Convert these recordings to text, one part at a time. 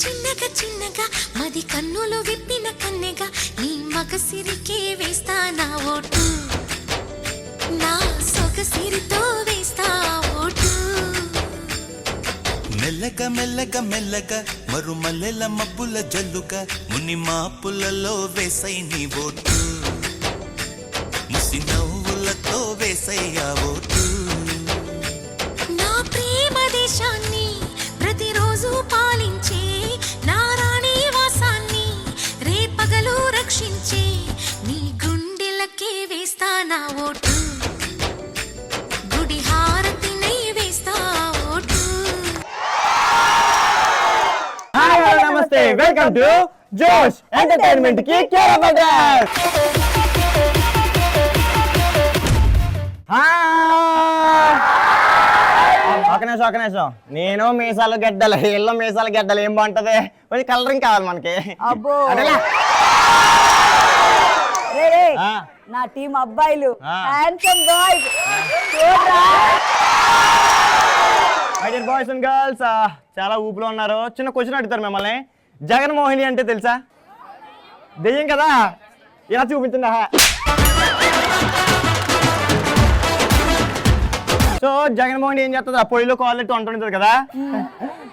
చిన్నగా చిన్నగా మది కన్నులు విప్పిన కన్నెగా నీ మగసిరికే వేస్తా నా ఓటు నా సొగసిరితో వేస్తా ఓటు మెల్లగా మెల్లగా మెల్లగా మరుమల్లెల మబ్బుల జల్లుగా ముని మాపులలో వేసై నీ ఓటు ముసి నవ్వులతో వేసయ్యా ఓటు నా ప్రేమ దేశాన్ని ప్రతిరోజు పాలించే నా రాణి వాసాన్ని రేపగలు రక్షించే నీ గుండెలకే వేస్తా నా ఓటు గుడి హారతినై వేస్తా ఓటు. హాయ్ హలో నమస్తే వెల్కమ్ టు జోష్ ఎంటర్టైన్మెంట్ కి కేర్ ఆఫ్ అడ్రస్. ఒక నిమిషం నేను మీసాలు గడ్డలు ఎల్లో మీసాలు గడ్డలు ఏం బాగుంటది కొంచెం కలరింగ్ కావాలి మనకి. నా టీం అబ్బాయిలు బాయ్స్ అండ్ గర్ల్స్ చాలా ఊపులో ఉన్నారు. చిన్న క్వశ్చన్ అడుగుతారు మిమ్మల్ని, జగన్మోహిని అంటే తెలుసా? దెయ్యం కదా, ఇలా చూపించిందా? సో జగన్మోహిని ఏం చేస్తుంది? ఆ పొయ్యిలో కాళ్ళు పెట్టి వంటుంటది కదా.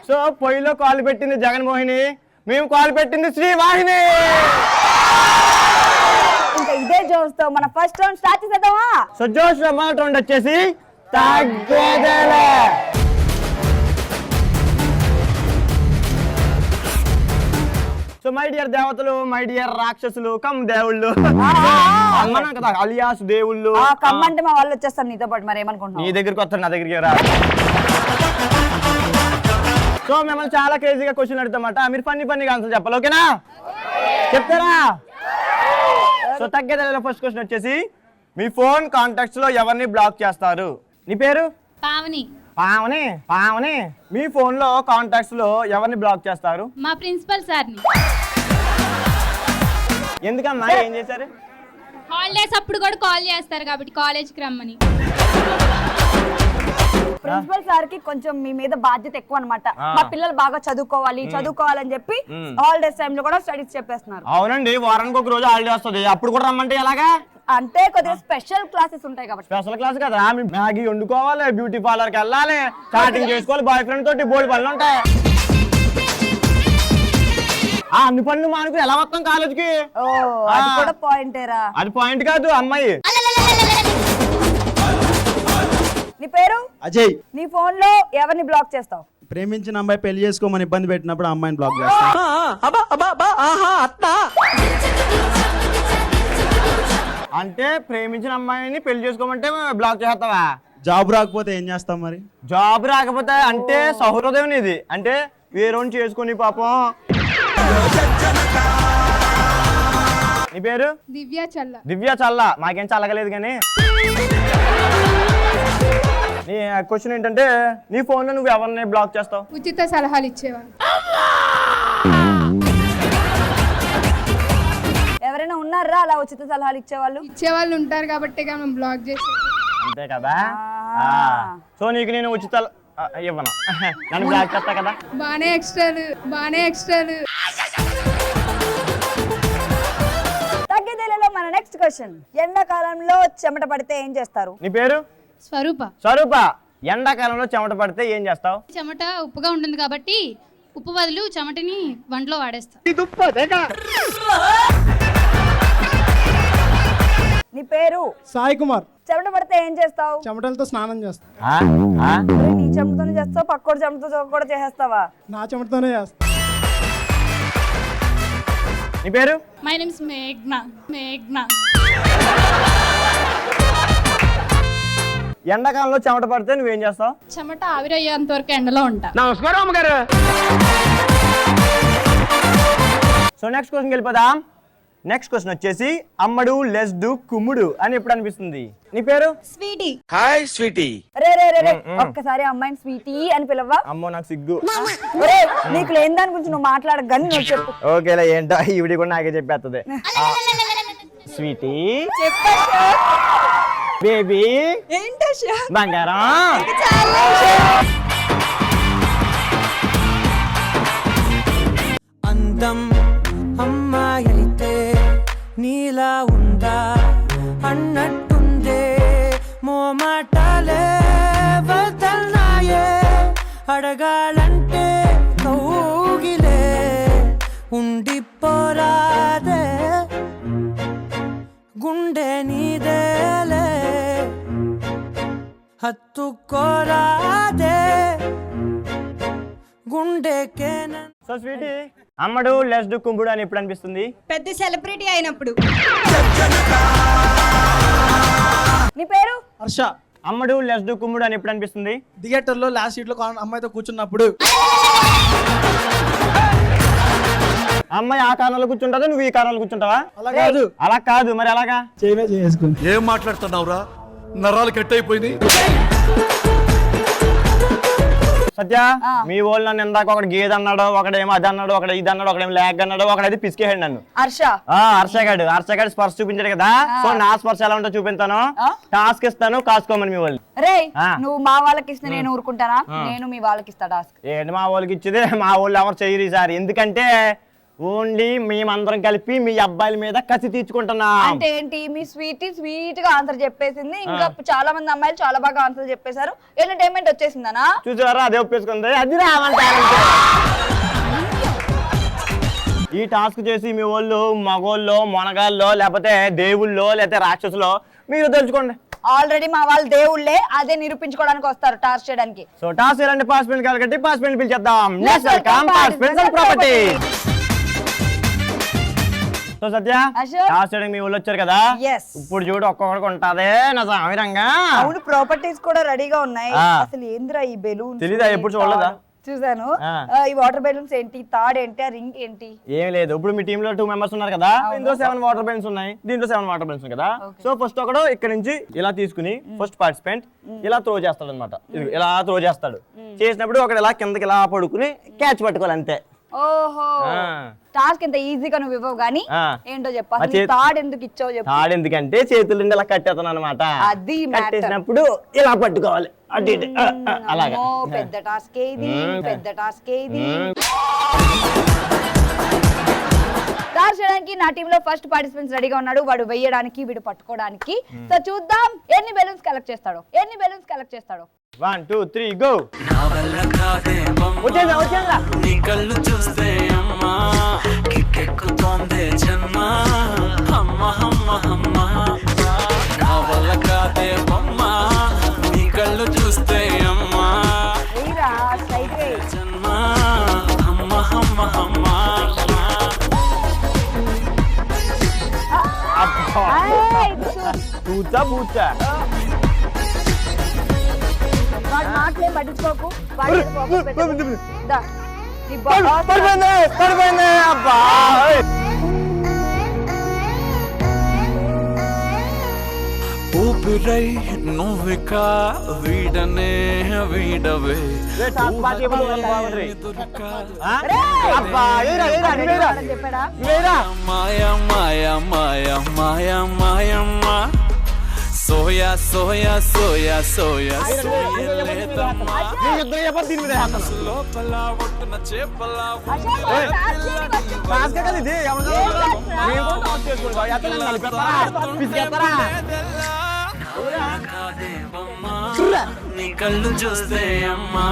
సో పొయ్యిలో కాళ్ళు పెట్టింది జగన్మోహిని, మేము కాళ్ళు పెట్టింది శ్రీవాహిని. ఇంకా ఇదే జోష్ తో మన ఫస్ట్ రౌండ్ స్టార్ట్ చేద్దామా? సో జోష్ మొదటి రౌండ్ వచ్చేసి తగ్గేదేలే. సో మై డియర్ దేవతలు, మై డియర్ రాక్షసులు, కమ్ దేవుళ్ళు అమ్మనా కదా, అలియాస్ దేవుళ్ళు. కమ్మంటే మా వాళ్ళు వచ్చేస్తారు నీతో పాటు. మరి ఏమనుకుంటున్నావు? నీ దగ్గరికి వస్తారు, నా దగ్గరికి రా. సో మిమ్మల్ని చాలా క్రేజీగా క్వశ్చన్ అడుగుతామాట, మీరు ఫన్నీ ఆన్సర్ చెప్పాలి, ఓకేనా? చెప్తారా? సో తగ్గేదేలే ఫస్ట్ క్వశ్చన్ వచ్చేసి, మీ ఫోన్ కాంటాక్ట్స్ లో ఎవరిని బ్లాక్ చేస్తారు? నీ పేరు? పావని. పావని పావని మీ ఫోన్ లో కాంటాక్ట్స్ లో ఎవరిని బ్లాక్ చేస్తారు? మా ప్రిన్సిపల్ సార్ని. ఎందుకమ్మా, ఏం చేశారు? హాలిడేస్ అప్పుడు కూడా కాల్ చేస్తారు కాబట్టి కాలేజ్కి రమ్మని. ప్రిన్సిపల్ సార్ కి కొంచెం మీ మీద బాధ్యత ఎక్కువ అన్నమాట. మా పిల్లలు బాగా చదువుకోవాలని చెప్పి హాలిడేస్ టైం లో కూడా స్టడీస్ చెప్పేస్తున్నారు. అవునండి, వారానికి ఒక రోజు హాలిడే వస్తుంది, అప్పుడు కూడా రమ్మంటే ఎలాగా? అంటే కొద్దిగా స్పెషల్ క్లాసెస్ ఉంటాయి కాబట్టి. స్పెషల్ క్లాస్ కదా, మ్యాగీ వండుకోవాలి, బ్యూటీ పార్లర్ కి వెళ్ళాలి, చాటింగ్ చేసుకోవాలి, బాయ్ ఫ్రెండ్ తోటి బోల్డ్ పనులు ఉంటాయి. అన్ని పనులు మానుకు ఎలా వస్తాం కాలేజ్కి? అది కూడా పాయింటేరా? అది పాయింట్ కాదు అమ్మాయి. నీ పేరు? అజయ్. నీ ఫోన్ లో ఎవరిని బ్లాక్ చేస్తావు? ప్రేమించిన అమ్మాయి పెళ్లి చేసుకోమని ఇబ్బంది పెట్టినప్పుడు అమ్మాయిని బ్లాక్ చేస్తాను. అంటే ప్రేమించిన అమ్మాయిని పెళ్లి చేసుకోమంటే బ్లాక్ చేస్తావా? జాబ్ రాకపోతే ఏం చేస్తాం మరి? జాబ్ రాకపోతే అంటే సహృదయం ఇది, అంటే వేరే చేసుకుని పాపం. నీ పేరు? దివ్య చల్ల. మాకేం చల్లగలేదు కానీ. నీ క్వశ్చన్ ఏంటంటే, నీ ఫోన్ లో నువ్వు ఎవరిని బ్లాక్ చేస్తావు? ఉచిత సలహాలు ఇచ్చేవాళ్ళు. ఎవరైనా ఉన్నారా అలా ఉచిత సలహాలు ఇచ్చేవాళ్ళు ఉంటారు కాబట్టి మనం బ్లాక్ చేసి. అంతే కదా. సో నీకు నేను ఉచిత ఇవ్వను, నన్ను బ్లాక్ చేస్తా కదా. బానే ఎక్స్ట్రాలు. తగ్గేదేలలో మన నెక్స్ట్ క్వశ్చన్, ఎండాకాలంలో చెమట పడితే ఏం చేస్తారు? నీ పేరు? స్వరూప. ఎండాకాలంలో చెమట పడితే ఏం చేస్తావు? చెమట ఉప్పుగా ఉంటుంది కాబట్టి ఉప్పు బదులు చెమటని వంటలో వాడేస్తా. నీ పేరు? సాయి కుమార్. చెమట పడితే ఏం చేస్తావు? చెమటలతో స్నానం చేస్తా. నీ చెమటతోనే చేస్తావు, పక్కోడి చెమటతో కూడా చేసేస్తావా? నా చెమటతోనే చేస్తా. నీ పేరు? మై నేమ్ ఇస్ మేఘ్నా. ఎండాకాలంలో చెమట పడితే నువ్వేం చేస్తావు? చెమట ఆవిరయ్యేంత వరకు ఎండలో ఉంటా. నమస్కారం అమ్మగారు. సో నెక్స్ట్ క్వశ్చన్ వెళ్ళిపోదాం. నెక్స్ట్ క్వశ్చన్ వచ్చేసి, అమ్మడు లెస్డు కుమ్ముడు అని ఎప్పుడు అనిపిస్తుంది? నీ పేరు? స్వీటీ. Hi Sweety. రే ఒక్కసారి అమ్మాయిని స్వీటీ అని పిలవ్వా? అమ్మో నాకు సిగ్గు. నీకు లేని దాని గురించి నువ్వు మాట్లాడగాని నువ్వు చెప్పు. ఓకేలా, ఏంటో ఈవిడి కూడా నాకే చెప్పేస్తుంది. స్వీటీ, బేబీ, బంగారం. అందం అమ్మాయి అయితే నీలా ఉందా అన్నట్టుందే మోమాటాలే వదల్నాయే అడగాలంటే కౌగిలే ఉండిపోరాదే గుండె నీదేలే హత్తుకోరాదే గుండెకేన. సో స్వీటీ, అమ్మడు లెస్ డు కుంభుడు అని ఎప్పుడు అనిపిస్తుంది? పెద్ద సెలబ్రిటీ అయినప్పుడు. నీ పేరు? హర్ష. అమ్మడు లెస్ డు కుంభుడు అని ఎప్పుడు అనిపిస్తుంది? థియేటర్ లో లాస్ట్ సీట్ లో అమ్మాయితో కూర్చున్నప్పుడు. అమ్మాయి ఆ కారణంలో కూర్చుంటుందా, నువ్వు ఈ కారణంలో కూర్చుంటావా? అలా కాదు. అలా కాదు, మరి అలాగా? చేయమే చేసుకుని. ఏం మాట్లాడుతున్నావురా? నరాలు కట్ అయిపోయింది. సత్య, మీ వాళ్ళు నన్ను ఇందాక ఒకటి గేదె అన్నాడు, ఒకడేమో అది అన్నాడు, ఒకటి ఇది అన్నాడు, ఒకడేమో లాగ్ అన్నాడు, ఒకడైతే పిసికేసాడు నన్ను. హర్షగాడు స్పర్శ చూపించాడు కదా, సో నా స్పర్శ ఎలా ఉంటో చూపిస్తాను. టాస్క్ ఇస్తాను, కాసుకోమని మీ వాళ్ళు. రే, నువ్వు మా వాళ్ళకి ఇస్తే నేను ఊరుకుంటానా? నేను మీ వాళ్ళకి ఇస్తా టాస్క్. ఏంటి మా వాళ్ళకి ఇచ్చేది? మా వాళ్ళు ఎవరు చేయరు సార్. ఎందుకంటే ఓన్లీ మేమందరం కలిపి మీ అబ్బాయిల మీద కసి తీర్చుకుంటున్నాం. అంటే ఏంటి? మీ స్వీట్ గా ఆన్సర్ చెప్పేసింది, ఇంకా చాలా మంది అమ్మాయిలు చాలా బాగా ఆన్సర్ చెప్పేశారు, ఎంటర్టైన్మెంట్ వచ్చేసిందనా? చూసారా, అదే ఒప్పేసుకుంది. అది రావంటారు. ఈ టాస్క్ చేసి మీ వాళ్ళు మగోళ్ళు, మొనగాళ్ళు, లేకపోతే దేవుళ్ళో లేకపోతే రాక్షసులో మీరు తెలుసుకోండి. ఆల్రెడీ మా వాళ్ళు దేవుళ్ళే, అదే నిరూపించుకోవడానికి వస్తారు టాస్క్ చేయడానికి. సో టాస్క్ చేయాలంటే పార్టిసిపెంట్ కాబట్టి పార్టిసిపెంట్ పిలిచేద్దాం. Let's welcome participants and property. So Satya, task చేయడానికి మీ వాళ్ళు వచ్చారు కదా, ఇప్పుడు చూడు ఒక్కొక్కడికి ఉంటదే నా సామిరంగా. అవును, ప్రాపర్టీస్ కూడా రెడీగా ఉన్నాయి. అసలు ఏందిరా ఈ బెలూన్? తెలీదా? ఎప్పుడు చూడలేదా? చూసాను. ఈ వాటర్ బెలూన్స్ ఏంటి, తాడు ఏంటి, ఆ రింగ్ ఏంటి? ఏం లేదు. ఇప్పుడు మీ టీమ్ లో 2 మెంబర్స్ ఉన్నారు కదా, ఇందులో 7 వాటర్ బెలూన్స్ ఉన్నాయి, దీంట్లో 7 వాటర్ బెలూన్స్ కదా. సో ఫస్ట్ ఒకడు ఇక్కడ నుంచి ఇలా తీసుకుని ఫస్ట్ పార్టిసిపెంట్ ఇలా త్రో చేస్తాడు అనమాట. ఇలా త్రో చేస్తాడు. చేసినప్పుడు ఒకడు ఇలా కిందకి ఇలా పడుకుని క్యాచ్ పట్టుకోవాలి అంతే. ఓహో, టాస్క్ ఇంత ఈజీగా నువ్వు ఇవ్వవు గానీ ఏంటో చెప్పు, తాడు ఎందుకు ఇచ్చావు చెప్పు. తాడు ఎందుకంటే చేతుల నుండి ఇలా కట్టేస్తాను అనమాట. అది కట్టేసినప్పుడు ఇలా పట్టుకోవాలి. అలాగా పెద్ద టాస్క్ ఇది, పెద్ద టాస్క్ ఇది. టాస్క్ చేయడానికి నా టీమ్ లో ఫస్ట్ పార్టిసిపెంట్స్ రెడీగా ఉన్నాడు. వాడు వెయ్యడానికి, వీడు పట్టుకోవడానికి. సో చూద్దాం ఎన్ని బెలూన్స్ కలెక్ట్ చేస్తాడో. 1 2 3 గో. వచ్చేదా నీ కళ్ళు చూస్తే అమ్మా కిక్కెక్కుతోందే జన్మ. అమ్మ అమ్మ అమ్మ నా వల్ల కాదే బొమ్మ. నీ కళ్ళు చూస్తే అమ్మా జన్మ. అమ్మ అమ్మ అమ్మ పూచా పూచా. మాటలే పట్టించుకోకు. పడిపోయింది అబ్బా. ఊపిరై నువ్విక వీడనే వీడవే. మాయ మాయ మాయ మాయ మాయమ్మ. సోయా సోయా సోయా సోయా లోపల ఒట్టున చేపలా నీ కళ్ళు చూస్తే అమ్మా.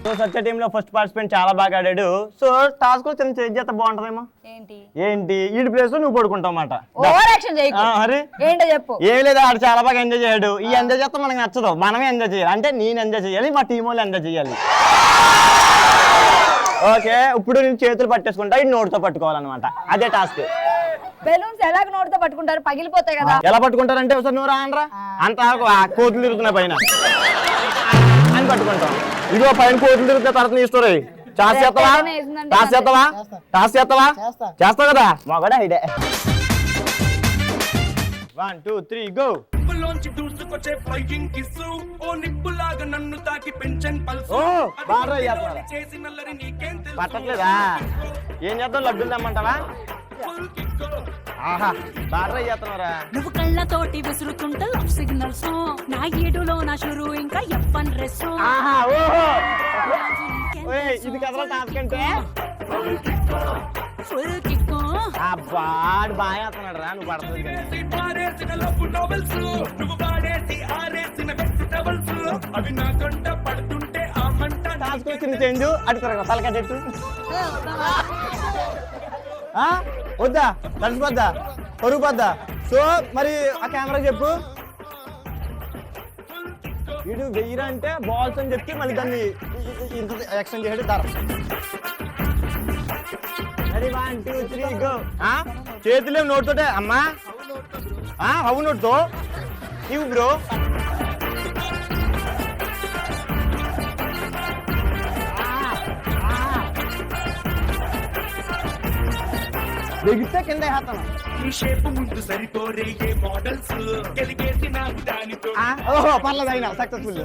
సో సత్య టీమ్ లో ఫస్ట్ పార్టిసిపెంట్ చాలా బాగా ఆడాడు. సో టాస్క్ లో చిన్న చేంజ్ చేస్తే బాగుంటదేమో. ఏంటి ఈ ప్లేస్ లో నువ్వు పడుకుంటావు అన్నమాట. ఏం లేదా, ఆడు చాలా బాగా ఎంజాయ్ చేయడు. ఈ ఎంజాయ్ చేస్తే మనకు నచ్చదు, మనమే ఎంజాయ్ చేయాలి. అంటే నేను ఎంజాయ్ చేయాలి, మా టీం వాళ్ళు ఎంజాయ్ చేయాలి. ఓకే, ఇప్పుడు నేను చేతులు పట్టేసుకుంటా, ఈ నోటితో పట్టుకోవాలన్నమాట. అదే టాస్క్. బెలూన్స్ ఎలాగ నోటితో పట్టుకుంటారు? పగిలిపోతాయి కదా. ఎలా పట్టుకుంటారంటే ఒకసారి నువ్వు రానరా అంత కోతులు తిరుగుతున్నాయి పైన అని పట్టుకుంటాం. ఇదిగో పైన కోతులు తిరుగుతాయి. తర్వాత నీ స్టోరీ. టాస్ చేస్తావా కదా మా కూడా ఐడే. 1 2 3 గో. పట్టట్లేదా? ఏం చేద్దాం, లడ్డూలు తెమ్మంటావా? ఆహా, బాగా చేస్తున్నారా? నువ్వు కళ్ళతోటి విసురుతుంటే లవ్ సిగ్నల్స్, నా ఏడులో నా షురు ఇంకా ఎఫ్ఎన్ రెస్. ఆహా, ఓహో, ఇది కదరా టాస్క్ అంటే. ఫుల్ కిక్ అబ్బా బాగా వేస్తున్నాడు రా నువ్వు పడుతుంది కానీ చేంజ్ అడుగుతారు తలకా చెట్టు వద్దా తడిసిపోద్దా పొరుగుపోద్దా సో మరి ఆ కెమెరా చెప్పు వీడు వెయ్యిరా అంటే బాల్స్ అని చెప్పి మళ్ళీ దాన్ని ఇంత ఎక్స్టెండ్ చేయడం ధర అది 1 2 3 గో చేతులేం నోటుతోటే అమ్మా అవు నోటుతో ఇవ్వు బ్రో దిగితే కింద వేస్తాను ఓహో పర్లేదు అయినా సక్సెస్ఫుల్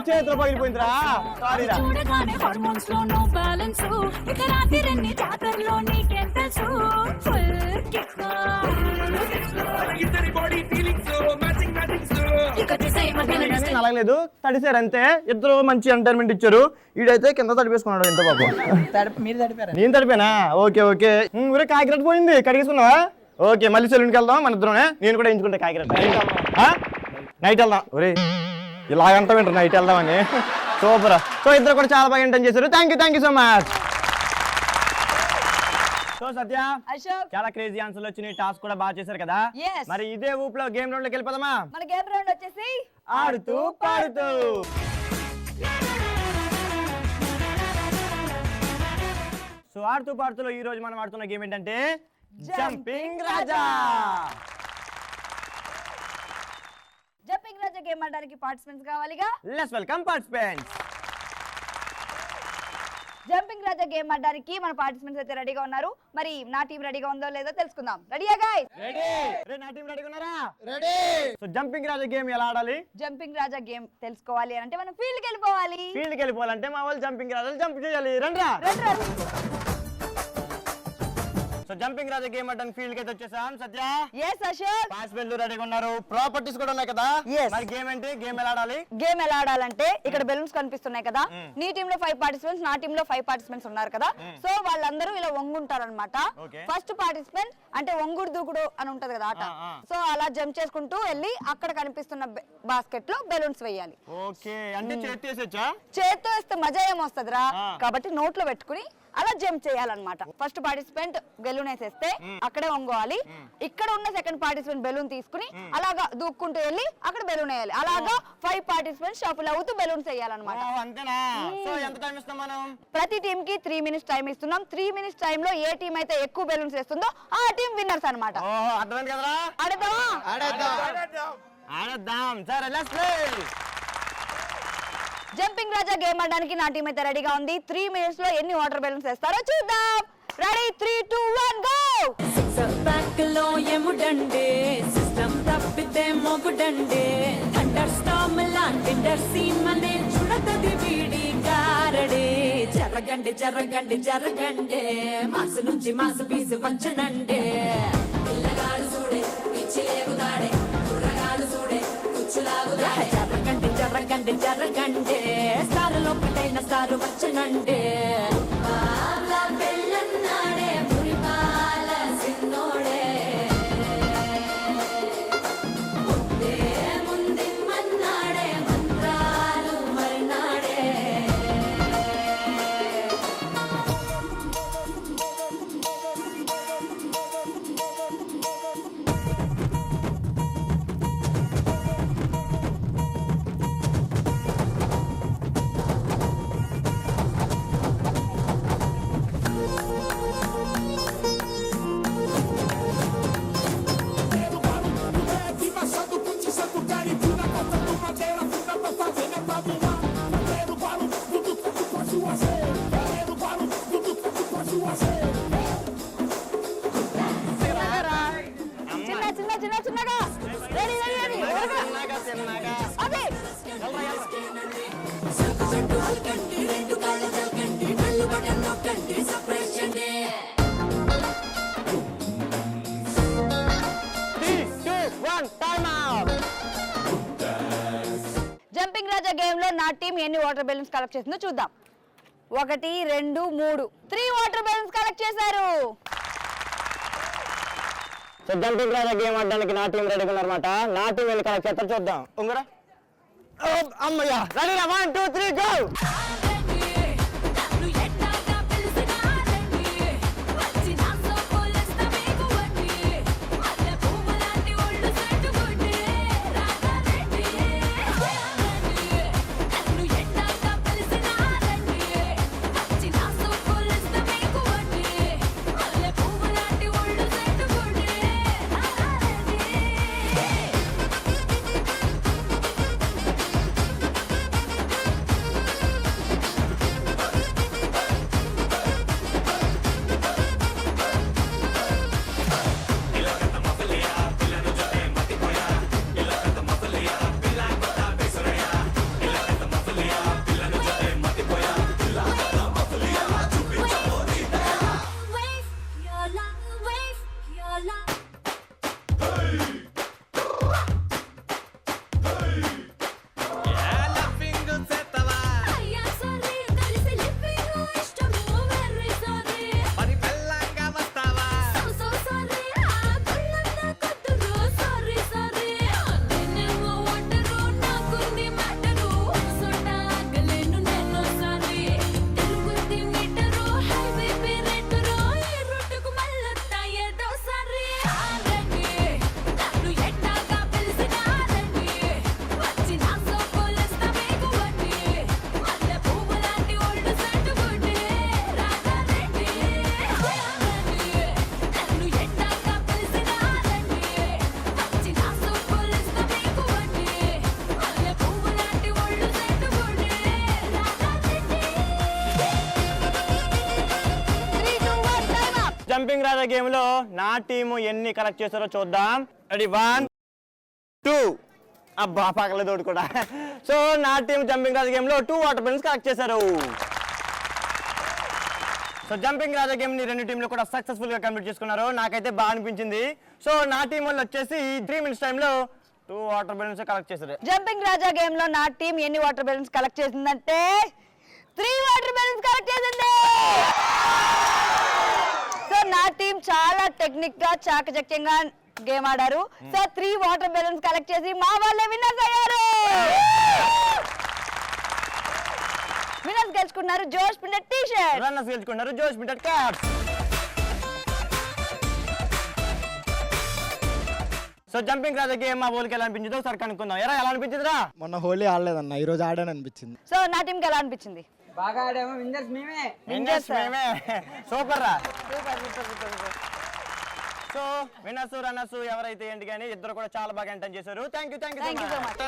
చేతిలో పగిలిపోయిందిరా సారీరా చూడగానే హార్మోన్స్ లో నో బ్యాలెన్స్ ఇక రాత్రి జాతరలో నీకేం తెలుసు ఫుల్ కిక్ అలాగలేదు తడిసారు అంతే ఇద్దరు మంచి ఎంటర్టైన్మెంట్ ఇచ్చారు ఈడైతే కింద తడిపేసుకున్నాడు ఎంత పాపం మీరు తడిపారా నేను తడిపోయినా ఓకే ఓకే ఊరే కాకిరెట్ పోయింది కడిగేసుకున్నావా ఓకే మళ్ళీ సెలూన్కి వెళ్దాం మన ఇద్దరునే నేను కూడా ఎంచుకుంటా కాకిరెట్ నైట్ వెళ్దాం ఒరే ఇలాగంటా వింటారు నైట్ వెళ్దామని సూపర్ సో ఇద్దరు కూడా చాలా బాగా ఎంటర్టైన్ చేశారు thank you so much so Satya Ashok చాలా క్రేజీ ఆన్సర్లు వచ్చినాయి టాస్క్ కూడా బాగా చేశారు కదా Yes. మరి ఇదే ఊపులో గేమ్ రౌండ్ లోకి వెళ్ళిపోదామా మన గేమ్ రౌండ్ వచ్చేసి ఆడుతూ పాడుతూ సో ఆడుతూ పాడుతూలో ఈ రోజు మనం ఆడుతున్న గేమ్ ఏంటంటే jumping Raja jumping Raja game ఆడడానికి పార్టిసిపెంట్స్ కావాలిగా let's welcome participants jumping Raja game ఆడడానికి మన పార్టిసిపెంట్స్ అయితే రెడీగా ఉన్నారు మరి నా టీం రెడీగా ఉందో లేదో తెలుసుకుందాం రెడీయా గైస్ రెడీ నా టీం రెడీగా ఉన్నారా ready so jumping Raja game ఎలా ఆడాలి జంపింగ్ రాజా గేమ్ తెలుసుకోవాలి అంటే మనం ఫీల్డ్కి వెళ్ళిపోవాలి ఫీల్డ్కి వెళ్ళిపోవాలంటే మా వాళ్ళు జంపింగ్ రాజాలు జంప్ చేయాలి రండి సో జంపింగ్ రాజా గేమ్ ఆడడానికి ఫీల్డ్ కి అయితే వచ్చేసాం సత్య yes అశోక్ పార్టిసిపెంట్లు రెడీగా ఉన్నారు ప్రాపర్టీస్ కూడా ఉన్నాయి కదా Yes. మరి గేమ్ ఏంటి గేమ్ ఎలా ఆడాలి గేమ్ ఎలా ఆడాలంటే ఇక్కడ బెలూన్స్ కనిపిస్తున్నాయి కదా నీ టీమ్ లో 5 పార్టిసిపెంట్స్ నా టీమ్ లో 5 పార్టిసిపెంట్స్ ఉన్నారు కదా సో వాళ్ళందరూ ఇలా వంగుంటారు అనమాట Okay. ఫస్ట్ పార్టిసిపెంట్ అంటే వంగుడు దూకుడు అని ఉంటది కదా ఆట సో అలా జంప్ చేసుకుంటూ వెళ్ళి అక్కడ కనిపిస్తున్న బాస్కెట్ లో బెలూన్స్ వేయాలి ఓకే అంటే చేతి వేసొచ్చా చేత్తో వేస్తే మజా ఏమొస్తుందిరా కాబట్టి నోట్లో పెట్టుకుని అలా జంప్ చేయాలన్నమాట ఫస్ట్ పార్టిసిపెంట్ బెలూన్ వేసేస్తే అక్కడే వంగోవాలి ఇక్కడ ఉన్న సెకండ్ పార్టిసిపెంట్ బెలూన్ తీసుకుని అలాగా దూక్కుంటూ వెళ్ళి అక్కడ బెలూన్ వేయాలి అలాగా 5 పార్టిసిపెంట్స్ షఫుల్ అవుతూ బెలూన్స్ వేయాలన్నమాట అంతేనా సో ఎంత టైం ఇస్తాం మనం ప్రతి టీమ్ కి 3 మినిట్స్ టైం ఇస్తున్నాం 3 మినిట్స్ టైం లో ఏ టీం అయితే ఎక్కువ బెలూన్స్ వేస్తుందో ఆ టీం విన్నర్స్ అన్నమాట ఓహో అర్థమైంది కదరా ఆడేద్దాం సరే let's play jumping Raja game ఆడడానికి నా టీం అయితే రెడీగా ఉంది 3 మినిట్స్ లో ఎన్ని వాటర్ బెలూన్స్ వేస్తారో చూద్దాం రెడీ 3 2 1 గో సిక్సర్ బ్యాక్ లో ఎముడండే సిస్టమ్ తప్పితే మొగుడండే అండర్ స్టామ్ లాంటి డర్సీమ్ అనే చూడతది వీడి గారడే జరగండి జరగండి జరగండి మాసు నుంచి మాసు పీసు వంచనండే పిల్లగాడు చూడే పిచ్చి లేగుదాడే కుర్రగాడు చూడే కుచ్చులాగుదాడే జరగండి జరగండి జరగండి స్టార్ లోపటైన స్టార్ వచ్చనండే పెళ్ళన్నాడే మురిపాల సిన్నోడే ముందే ముందే మన్నాడే మంత్రాలు మరినాడే చిన్న చిన్న చిన్న చిన్నగా రెడీ రెడీ రెడీ అదే టీం ఎన్ని వాటర్ బెలూన్స్ కలెక్ట్ చేసిందో చూద్దాం. 1 2 3 3 వాటర్ బెలూన్స్ కలెక్ట్ చేశారు. సో జంపింగ్ రాజా గేమ్ ఆడడానికి నా టీం రెడీగా ఉన్నారన్నమాట. నా టీం వెళ్ళి కలెక్ట్ చేస్తారు, చూద్దాం. ఉంగరా అమ్మయ్యా, ready 1 2 3 go. Jumping Raja game లో నా టీము ఎన్ని కలెక్ట్ చేస్తారో చూద్దాం. రెడీ 1 2 అబ్బా పక్కల తోడు కూడా. సో నా టీం జంపింగ్ రాజా గేమ్ లో 2 వాటర్ బెలూన్స్ కలెక్ట్ చేశారు. సో జంపింగ్ రాజా గేమ్ ని రెండు టీంలు కూడా సక్సెస్ఫుల్ గా కంప్లీట్ చేసుకున్నారు. నాకైతే బాగా అనిపించింది. సో నా టీం వాళ్ళు వచ్చేసి 3 minutes టైంలో 2 వాటర్ బెలూన్స్ కలెక్ట్ చేశారు. జంపింగ్ రాజా గేమ్ లో నా టీం ఎన్ని వాటర్ బెలూన్స్ కలెక్ట్ చేసిందంటే 3 వాటర్ బెలూన్స్ కలెక్ట్ చేసింది. సో నా టీం చాలా టెక్నిక్ గా చాకచక్యంగా గేమ్ ఆడారు. సో 3 వాటర్ బెలూన్స్ కలెక్ట్ చేసి మా వాళ్ళే విన్నర్స్ అయ్యారు. విన్నర్స్ గెలుచుకున్నారు జోష్ పిండెట్ టీ షర్ట్, రన్నర్స్ గెలుచుకున్నారు జోష్ పిండెట్ caps. So jumping Raja game మా ఊరికి ఎలా అనిపించిందో ఒకసారి కనుక్కుందాం. ఎలా అనిపించిందిరా? మొన్న హోలీ ఆడలేదన్న, ఈ రోజు ఆడాను అనిపించింది. సో నా టీంకి ఎలా అనిపించింది? బాగా ఆడాము, విన్నర్స్ మేమే. సూపర్ రా. సో విన్నర్స్ రన్నర్స్ ఎవరైతే ఏంటి కానీ ఇద్దరు కూడా చాలా బాగా ఎంటర్టైన్ చేశారు. Thank you so much.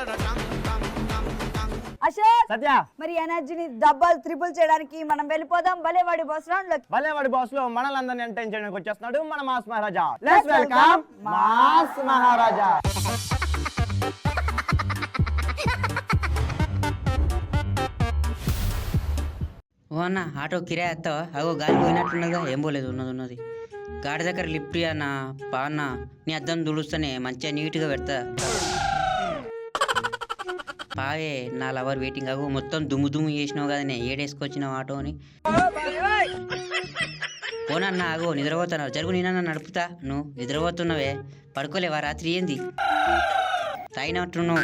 Ashok, Satya, మరి ఎనర్జీని డబల్ ట్రిపుల్ చేయడానికి మనం వెళ్ళిపోదాం బలేవాడి బాస్ రౌండ్ లో. బలేవాడి బాస్ లో మనలందరినీ ఎంటర్టైన్ చేయడానికి వచ్చేస్తున్నాడు మన mass Maharaja. Let's welcome mass Maharaja. ఓ అన్న ఆటో కిరాయి ఎత్తావా? అగో గాలి పోయినట్టున్నదా? ఏం పోలేదు, ఉన్నది గాడి దగ్గర లిఫ్ట్ అన్న పా అన్న, నీ అద్దం దుడుస్తూనే మంచిగా నీట్గా పెడతా. పావే నా లవర్ వెయిటింగ్. అగో మొత్తం దుమ్ము చేసినావు కదనే, ఏడేసుకొచ్చినావు ఆటో అని. పోనన్న అగో నిద్రపోతున్నావు, జరుగు నేనన్నా నడుపుతా. నువ్వు నిద్రపోతున్నావే, పడుకోలేవా రాత్రి? ఏంది తాగినట్టున్నావు?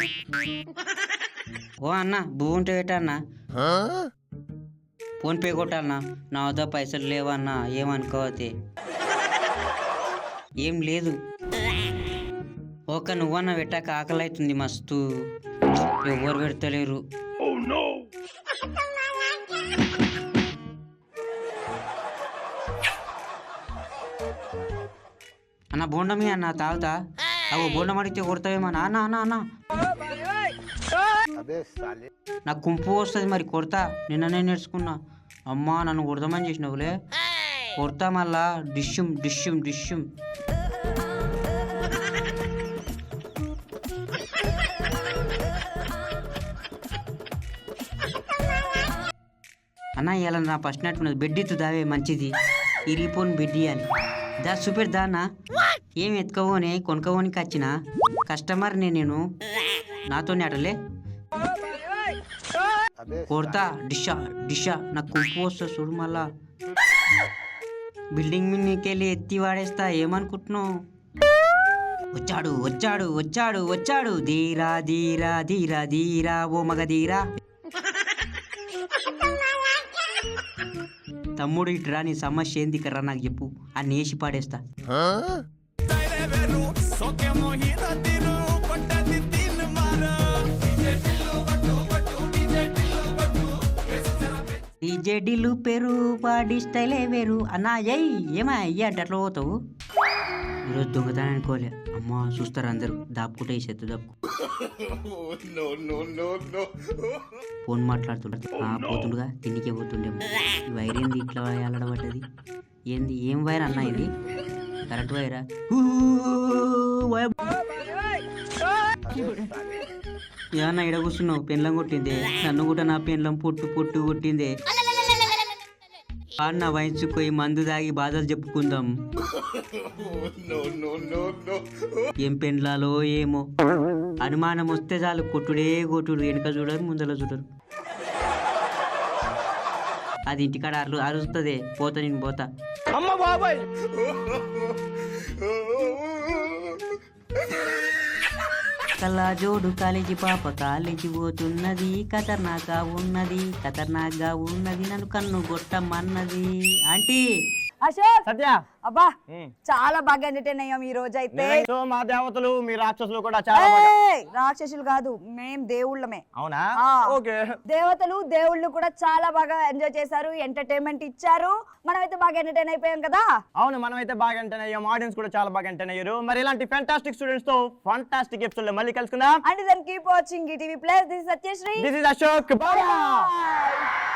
ఓ అన్న బూ ఉంటే పెట్టా అన్న, ఫోన్పే కొట్టాలన్నా, నా వద్ద పైసలు లేవన్నా, ఏమనుకోవతే. ఏం లేదు ఓక నువ్వన్నా పెట్టాక ఆకలి అవుతుంది మస్తు, ఎవరు పెడతలేరు. అన్న బోండమి అన్న తాగుతా. అవు బోండం అడిగితే కొడతావేమో అన్న. అన్న అన్న నాకు కుంపు వస్తుంది మరి కొడతా. నిన్ననే నేర్చుకున్నా. అమ్మా నన్ను కొడదామని చేసినవులే, కొడతా మళ్ళా. డిష్యూమ్ డిష్యూమ్ డిష్యూమ్. అన్న ఇలా నా ఫస్ట్ నట్టు ఉన్నది, బెడ్ ఇత్తు దావే మంచిది, ఇరిగిపోను బెడ్డి అని. దా సూపర్ దానా, ఏం ఎత్తుకోని కొనుక్కోనికి వచ్చిన కస్టమర్ నేను, నాతోనే అటలే. కొడతా డిషా డిషా నాకు కుంపు వస్తా చూడు మళ్ళా బిల్డింగ్ మీదకెళ్ళి ఎత్తి వాడేస్తా ఏమనుకుంటున్నావు వచ్చాడు వచ్చాడు వచ్చాడు వచ్చాడు ధీరా ధీరా ధీరా ధీరా ఓ మగ ధీరా తమ్ముడు ఇటురా నీ సమస్య ఏంది కర్రా నాకు చెప్పు అని వేసి పాడేస్తా డీజేడీలు పేరు పాడి స్టైలే వేరు అన్నా అయ్యి ఏమా అయ్యా అట్లా పోతావు ఈరోజు దొంగతనం అనుకోలే అమ్మ చూస్తారు అందరూ దాపుకుంటే వేసేత్తు దాపు ఫోన్ మాట్లాడుతుంటారు పోతుండగా తిండికే పోతుండేమో ఈ వైర్ ఏంది ఇట్లా అల్లడబడ్డది ఏంది ఏం వైర్ అన్నా ఇది కరెంట్ వైరా ఏమన్నా ఇడ కూర్చున్నావు పెన్లం కొట్టిందే నన్ను కూడా నా పెన్లం పొట్టు పొట్టు కొట్టిందే నా వయసుకుపోయి మందు తాగి బాధలు చెప్పుకుందాం ఏం పెండ్లాలో ఏమో అనుమానం వస్తే చాలు కొట్టుడే కొట్టుడు వెనుక చూడరు ముందర చూడరు అది ఇంటికాడ అరుస్తుంది పోతా నేను పోతా కల్లా జోడు కాలేజీ పాప కాలేజీ పోతున్నది ఖతర్నాక్గా ఉన్నది నన్ను కన్ను కొట్టమన్నది ఆంటీ అశోక్ సత్య అబ్బా చాలా బాగా ఎంటర్టైన్ అయ్యాం ఈ రోజు అయితే సో మా దేవతలు మీ రాక్షసులు కూడా చాలా రాక్షసులు కాదు మేం దేవుళ్ళమే అవునా ఆ. ఓకే దేవతలు దేవుళ్ళు కూడా చాలా బాగా ఎంజాయ్ చేశారు ఎంటర్టైన్మెంట్ ఇచ్చారు మనమైతే బాగా ఎంటర్టైన్ అయిపోయాం కదా అవును మనమైతే బాగా ఎంటర్టైన్ అయ్యాం ఆడియన్స్ కూడా చాలా బాగా ఎంటర్టైన్ అయ్యారు మరి ఇలాంటి ఫ్యాంటాస్టిక్ స్టూడెంట్స్ తో ఫంటాస్టిక్ ఎపిసోడ్ లో మళ్ళీ కలుసుకుందాం and then keep watching ETV plus this Satyasri this is Ashok bye Bye.